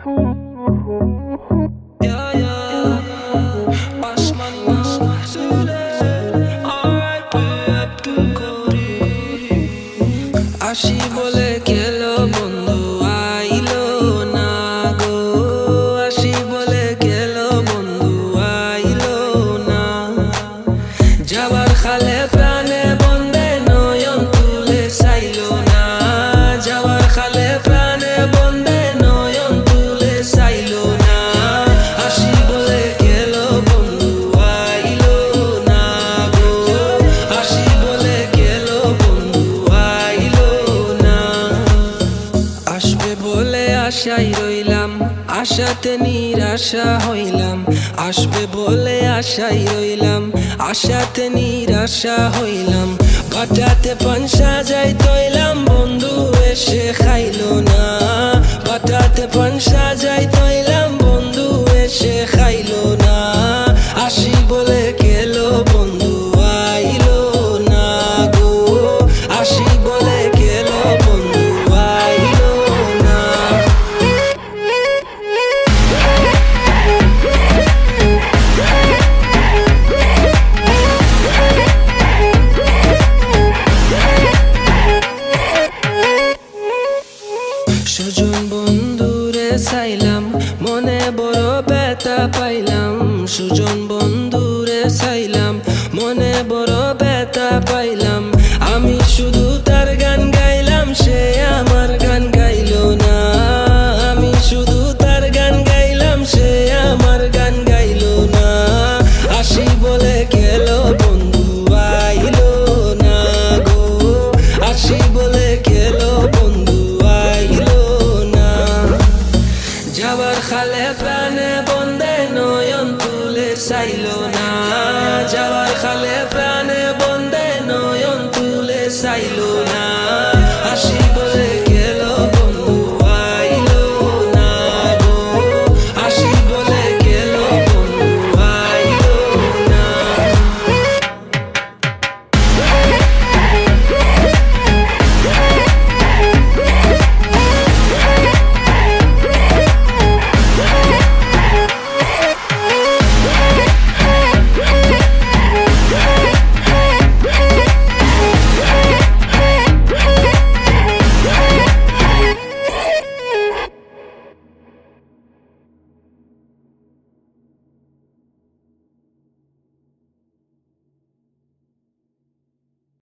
আসি বলে গেলো বন্ধু আইলো না গো, আসি বলে গেলো বন্ধু আইলো না। যাবার খালে প্রাণে বন্দে নয়ন তুলে চাইলো না, যাবার খালে প্রাণে বন্দে নয়ন তুলে চাইলো না। আসি বলে গেলো বন্ধু আইলো না গো, আসি বলে গেলো বন্ধু আইলো না। আসবে বলে আশায় রইলাম, আশাতে নিরাশা হইলাম। আসবে বলে আশায় রইলাম, আশাতে নিরাশা হইলাম। বাটাতে পানসা যাই তৈলাম, বন্ধু এসে খাইলো না। বাটাতে পানসা যাই তৈলাম, বন্ধু এসে খাইলো না। আসি বলে গেলো বন্ধু আইলো না গো, আসি বলে গেলো বন্ধু আইলো না। সুজন বন্ধুরে চাইলাম, মনে বড় ব্যথা পাইলাম। সুজন বন্ধুরে চাইলাম, মনে বড় ব্যথা পাইলাম। আমি শুধু তার গান গাইলাম, সে আমার গান গাইলো না। আমি শুধু তার গান গাইলাম, সে আমার গান গাইলো না। আসি বলে গেলো বন্ধু আইলো না গো, আসি বলে গেলো বন্ধু আইলো না। যাবার খালে প্রাণে বন্দে নয়ন তুলে চাইলো না, যাবার খালে প্রাণ